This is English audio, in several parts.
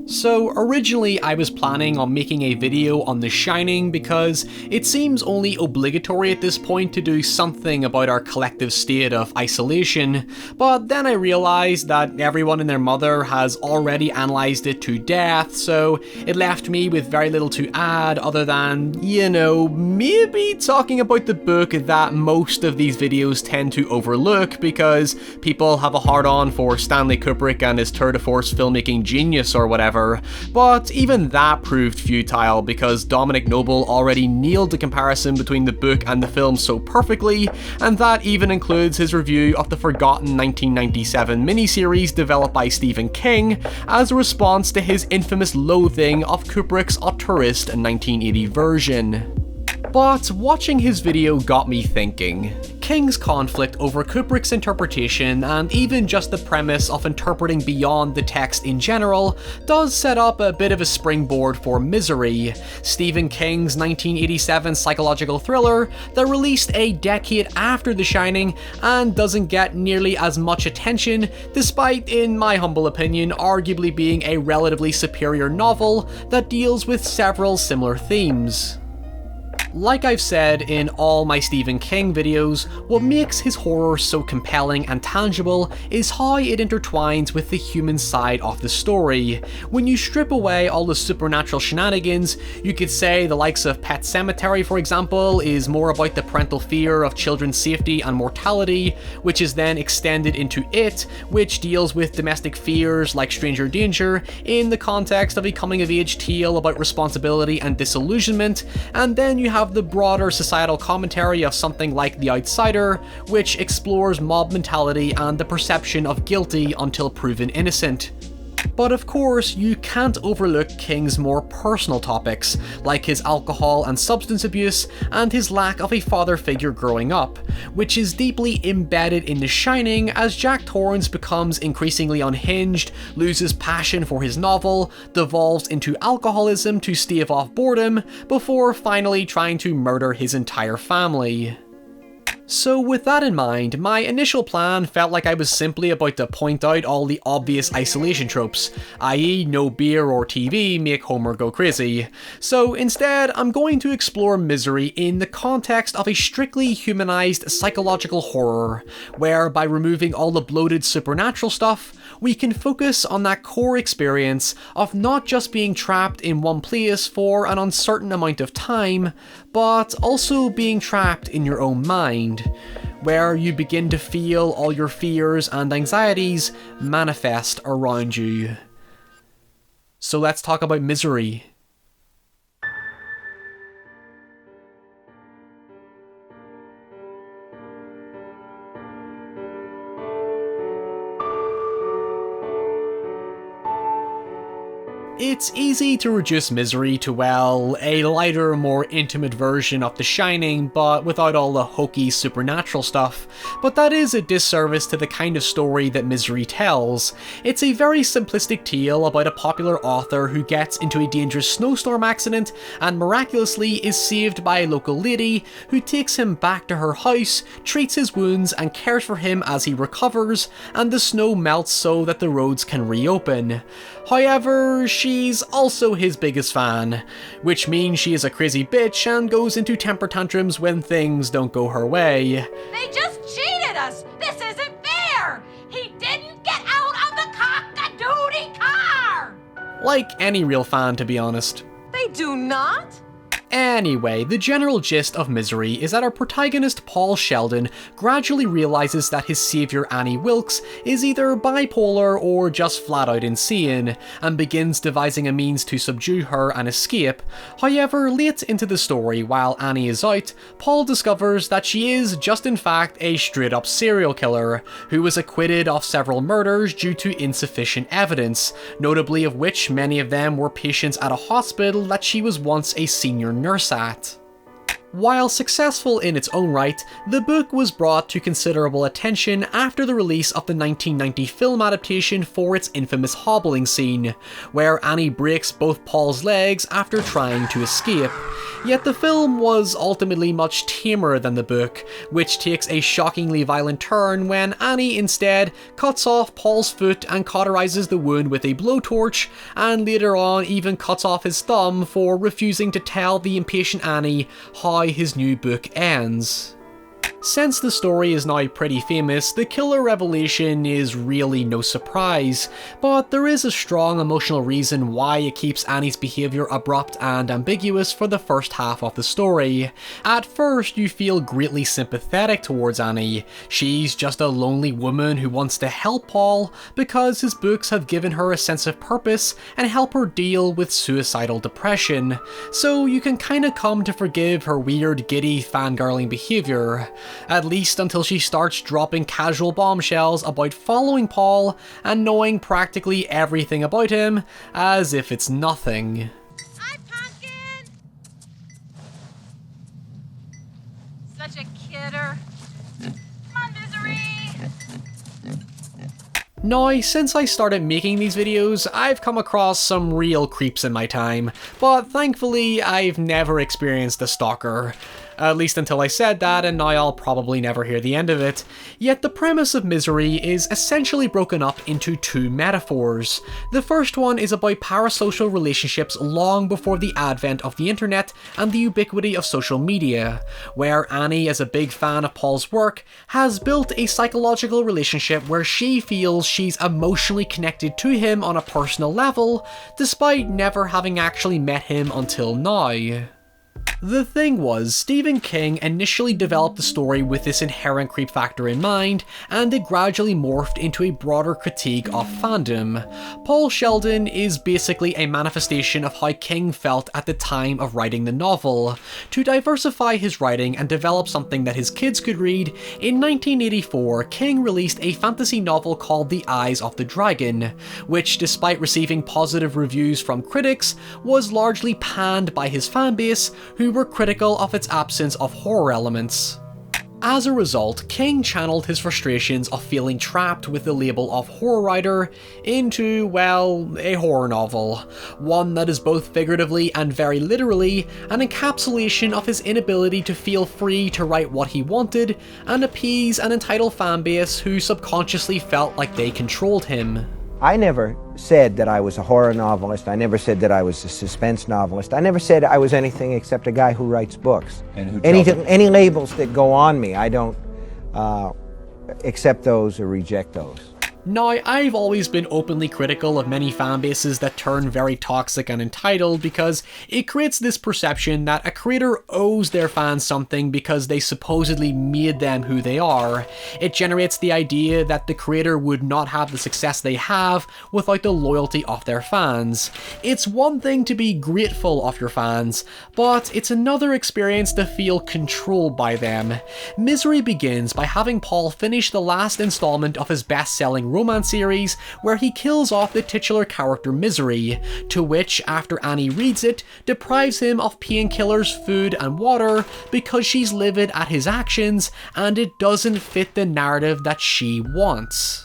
So originally I was planning on making a video on The Shining because it seems only obligatory at this point to do something about our collective state of isolation, but then I realised that everyone and their mother has already analysed it to death, so it left me with very little to add other than, maybe talking about the book that most of these videos tend to overlook because people have a hard-on for Stanley Kubrick and his tour de force filmmaking genius or whatever. But even that proved futile because Dominic Noble already nailed the comparison between the book and the film so perfectly, and that even includes his review of the forgotten 1997 miniseries developed by Stephen King as a response to his infamous loathing of Kubrick's auteurist 1980 version. But watching his video got me thinking. King's conflict over Kubrick's interpretation, and even just the premise of interpreting beyond the text in general, does set up a bit of a springboard for Misery, Stephen King's 1987 psychological thriller that released a decade after The Shining and doesn't get nearly as much attention, despite, in my humble opinion, arguably being a relatively superior novel that deals with several similar themes. Like I've said in all my Stephen King videos, what makes his horror so compelling and tangible is how it intertwines with the human side of the story. When you strip away all the supernatural shenanigans, you could say the likes of Pet Sematary, for example, is more about the parental fear of children's safety and mortality, which is then extended into It, which deals with domestic fears like stranger danger in the context of a coming-of-age tale about responsibility and disillusionment, and then you have the broader societal commentary of something like The Outsider, which explores mob mentality and the perception of guilty until proven innocent. But of course, you can't overlook King's more personal topics, like his alcohol and substance abuse, and his lack of a father figure growing up, which is deeply embedded in The Shining as Jack Torrance becomes increasingly unhinged, loses passion for his novel, devolves into alcoholism to stave off boredom, before finally trying to murder his entire family. So with that in mind, my initial plan felt like I was simply about to point out all the obvious isolation tropes, i.e. no beer or TV make Homer go crazy. So instead, I'm going to explore Misery in the context of a strictly humanized psychological horror, where by removing all the bloated supernatural stuff, we can focus on that core experience of not just being trapped in one place for an uncertain amount of time, but also being trapped in your own mind, where you begin to feel all your fears and anxieties manifest around you. So let's talk about Misery. It's easy to reduce Misery to, well, a lighter, more intimate version of The Shining, but without all the hokey supernatural stuff. But that is a disservice to the kind of story that Misery tells. It's a very simplistic tale about a popular author who gets into a dangerous snowstorm accident and miraculously is saved by a local lady who takes him back to her house, treats his wounds and cares for him as he recovers, and the snow melts so that the roads can reopen. However, she's also his biggest fan, which means she is a crazy bitch and goes into temper tantrums when things don't go her way. They just cheated us! This isn't fair! He didn't get out of the cock-a-doodle car! Like any real fan, to be honest. They do not? Anyway, the general gist of Misery is that our protagonist Paul Sheldon gradually realizes that his savior Annie Wilkes is either bipolar or just flat out insane, and begins devising a means to subdue her and escape. However, late into the story, while Annie is out, Paul discovers that she is just in fact a straight up serial killer, who was acquitted of several murders due to insufficient evidence, notably of which many of them were patients at a hospital that she was once a senior nurse at. While successful in its own right, the book was brought to considerable attention after the release of the 1990 film adaptation for its infamous hobbling scene, where Annie breaks both Paul's legs after trying to escape. Yet the film was ultimately much tamer than the book, which takes a shockingly violent turn when Annie instead cuts off Paul's foot and cauterizes the wound with a blowtorch, and later on even cuts off his thumb for refusing to tell the impatient Annie how his new book ends. Since the story is now pretty famous, the killer revelation is really no surprise, but there is a strong emotional reason why it keeps Annie's behaviour abrupt and ambiguous for the first half of the story. At first, you feel greatly sympathetic towards Annie. She's just a lonely woman who wants to help Paul because his books have given her a sense of purpose and help her deal with suicidal depression, so you can kinda come to forgive her weird, giddy, fangirling behaviour. At least until she starts dropping casual bombshells about following Paul and knowing practically everything about him, as if it's nothing. Hi, Pumpkin! Such a kidder. Come on, Misery! Now, since I started making these videos, I've come across some real creeps in my time, but thankfully I've never experienced a stalker. At least until I said that, and now I'll probably never hear the end of it. Yet the premise of Misery is essentially broken up into two metaphors. The first one is about parasocial relationships long before the advent of the internet and the ubiquity of social media, where Annie, as a big fan of Paul's work, has built a psychological relationship where she feels she's emotionally connected to him on a personal level, despite never having actually met him until now. The thing was, Stephen King initially developed the story with this inherent creep factor in mind, and it gradually morphed into a broader critique of fandom. Paul Sheldon is basically a manifestation of how King felt at the time of writing the novel. To diversify his writing and develop something that his kids could read, in 1984, King released a fantasy novel called The Eyes of the Dragon, which, despite receiving positive reviews from critics, was largely panned by his fanbase, who were critical of its absence of horror elements. As a result, King channeled his frustrations of feeling trapped with the label of horror writer into, well, a horror novel. One that is both figuratively and very literally an encapsulation of his inability to feel free to write what he wanted and appease an entitled fanbase who subconsciously felt like they controlled him. I never said that I was a horror novelist. I never said that I was a suspense novelist. I never said I was anything except a guy who writes books. And who any labels that go on me, I don't accept those or reject those. Now, I've always been openly critical of many fanbases that turn very toxic and entitled because it creates this perception that a creator owes their fans something because they supposedly made them who they are. It generates the idea that the creator would not have the success they have without the loyalty of their fans. It's one thing to be grateful of your fans, but it's another experience to feel controlled by them. Misery begins by having Paul finish the last installment of his best-selling romance series where he kills off the titular character Misery, to which, after Annie reads it, deprives him of painkillers, food and water because she's livid at his actions and it doesn't fit the narrative that she wants.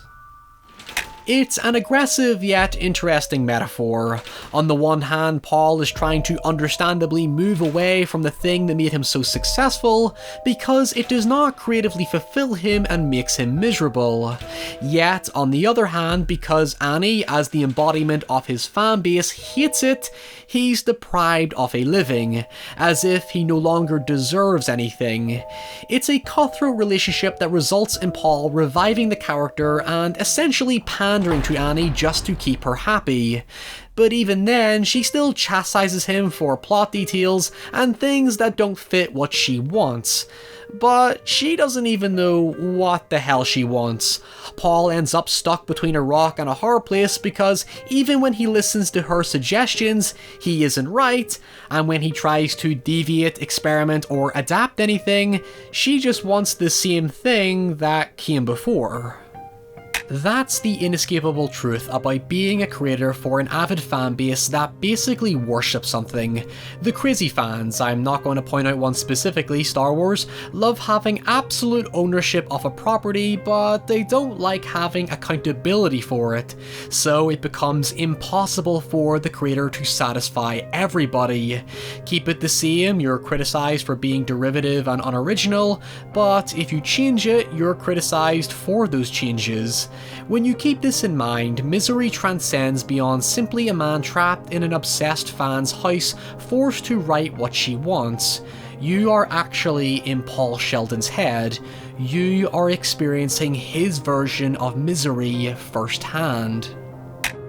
It's an aggressive yet interesting metaphor. On the one hand, Paul is trying to understandably move away from the thing that made him so successful because it does not creatively fulfill him and makes him miserable. Yet, on the other hand, because Annie, as the embodiment of his fanbase, hates it, he's deprived of a living, as if he no longer deserves anything. It's a cutthroat relationship that results in Paul reviving the character and essentially pandering to Annie just to keep her happy. But even then, she still chastises him for plot details and things that don't fit what she wants. But she doesn't even know what the hell she wants. Paul ends up stuck between a rock and a hard place because even when he listens to her suggestions, he isn't right, and when he tries to deviate, experiment, or adapt anything, she just wants the same thing that came before. That's the inescapable truth about being a creator for an avid fanbase that basically worships something. The crazy fans, I'm not going to point out one specifically, Star Wars, love having absolute ownership of a property, but they don't like having accountability for it. So it becomes impossible for the creator to satisfy everybody. Keep it the same, you're criticized for being derivative and unoriginal, but if you change it, you're criticized for those changes. When you keep this in mind, Misery transcends beyond simply a man trapped in an obsessed fan's house forced to write what she wants. You are actually in Paul Sheldon's head. You are experiencing his version of misery firsthand.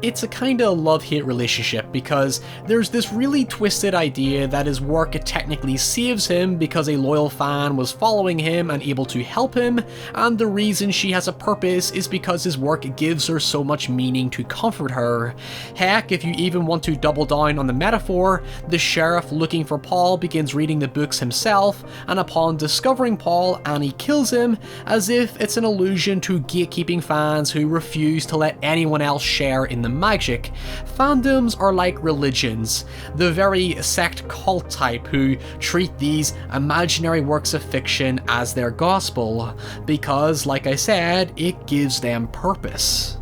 It's a kinda love-hate relationship because there's this really twisted idea that his work technically saves him because a loyal fan was following him and able to help him, and the reason she has a purpose is because his work gives her so much meaning to comfort her. Heck, if you even want to double down on the metaphor, the sheriff looking for Paul begins reading the books himself, and upon discovering Paul, Annie kills him, as if it's an allusion to gatekeeping fans who refuse to let anyone else share in the magic. Fandoms are like religions, the very sect cult type who treat these imaginary works of fiction as their gospel, because, like I said, it gives them purpose.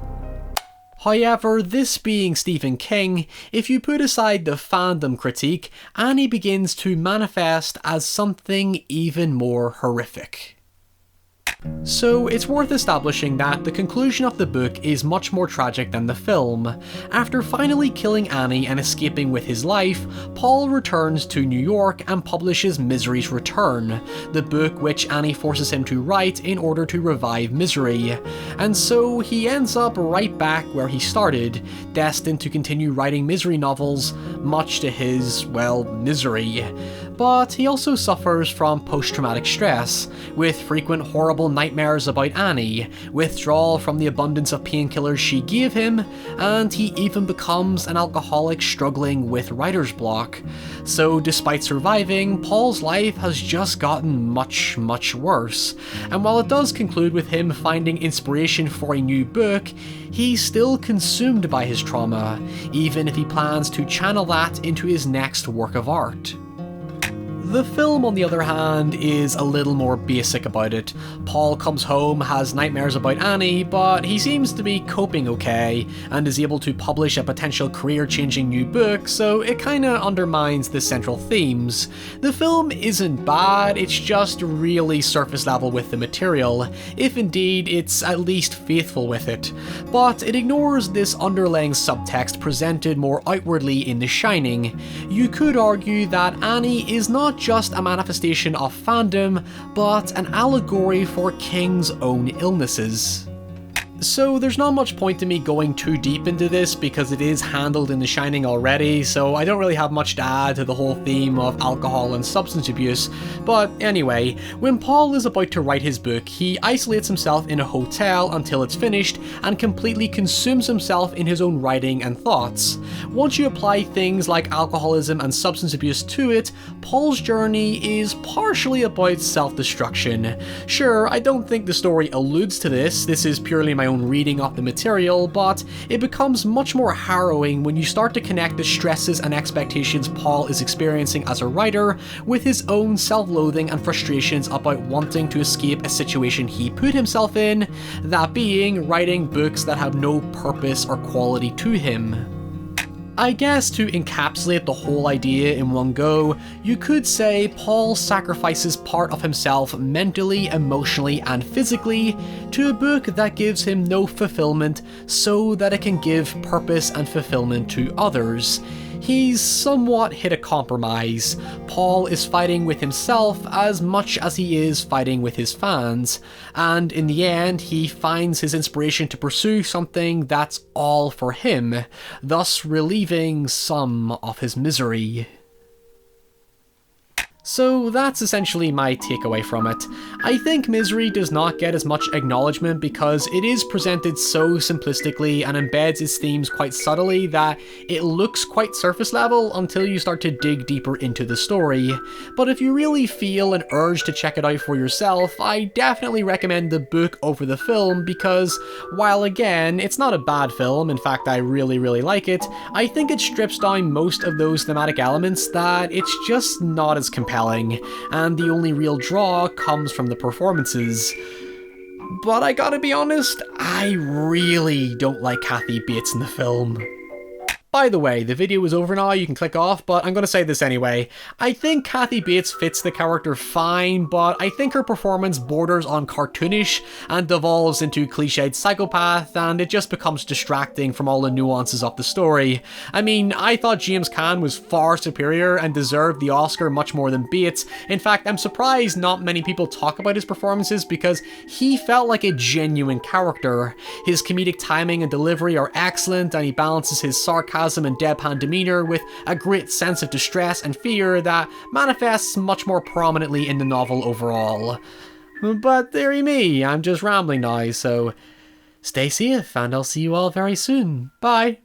However, this being Stephen King, if you put aside the fandom critique, Annie begins to manifest as something even more horrific. So it's worth establishing that the conclusion of the book is much more tragic than the film. After finally killing Annie and escaping with his life, Paul returns to New York and publishes Misery's Return, the book which Annie forces him to write in order to revive Misery. And so he ends up right back where he started, destined to continue writing Misery novels, much to his, well, misery. But he also suffers from post-traumatic stress, with frequent horrible nightmares about Annie, withdrawal from the abundance of painkillers she gave him, and he even becomes an alcoholic struggling with writer's block. So despite surviving, Paul's life has just gotten much, much worse. And while it does conclude with him finding inspiration for a new book, he's still consumed by his trauma, even if he plans to channel that into his next work of art. The film, on the other hand, is a little more basic about it. Paul comes home, has nightmares about Annie, but he seems to be coping okay, and is able to publish a potential career-changing new book, so it kinda undermines the central themes. The film isn't bad, it's just really surface level with the material, if indeed it's at least faithful with it. But it ignores this underlying subtext presented more outwardly in The Shining. You could argue that Annie is not just a manifestation of fandom, but an allegory for King's own illnesses. So there's not much point in me going too deep into this because it is handled in The Shining already, so I don't really have much to add to the whole theme of alcohol and substance abuse. But anyway, when Paul is about to write his book, he isolates himself in a hotel until it's finished and completely consumes himself in his own writing and thoughts. Once you apply things like alcoholism and substance abuse to it, Paul's journey is partially about self-destruction. Sure, I don't think the story alludes to this is purely my own reading of the material, but it becomes much more harrowing when you start to connect the stresses and expectations Paul is experiencing as a writer with his own self-loathing and frustrations about wanting to escape a situation he put himself in, that being writing books that have no purpose or quality to him. I guess to encapsulate the whole idea in one go, you could say Paul sacrifices part of himself mentally, emotionally, and physically to a book that gives him no fulfillment so that it can give purpose and fulfillment to others. He's somewhat hit a compromise. Paul is fighting with himself as much as he is fighting with his fans, and in the end he finds his inspiration to pursue something that's all for him, thus relieving some of his misery. So that's essentially my takeaway from it. I think Misery does not get as much acknowledgement because it is presented so simplistically and embeds its themes quite subtly that it looks quite surface level until you start to dig deeper into the story. But if you really feel an urge to check it out for yourself, I definitely recommend the book over the film because, while again, it's not a bad film, in fact I really like it, I think it strips down most of those thematic elements that it's just not as compelling, and the only real draw comes from the performances. But I gotta be honest, I really don't like Kathy Bates in the film. By the way, the video is over now, you can click off, but I'm going to say this anyway. I think Kathy Bates fits the character fine, but I think her performance borders on cartoonish and devolves into cliched psychopath, and it just becomes distracting from all the nuances of the story. I mean, I thought James Caan was far superior and deserved the Oscar much more than Bates. In fact, I'm surprised not many people talk about his performances because he felt like a genuine character. His comedic timing and delivery are excellent, and he balances his sarcasm and deadpan demeanour with a great sense of distress and fear that manifests much more prominently in the novel overall. But dearie me, I'm just rambling now, so stay safe and I'll see you all very soon. Bye!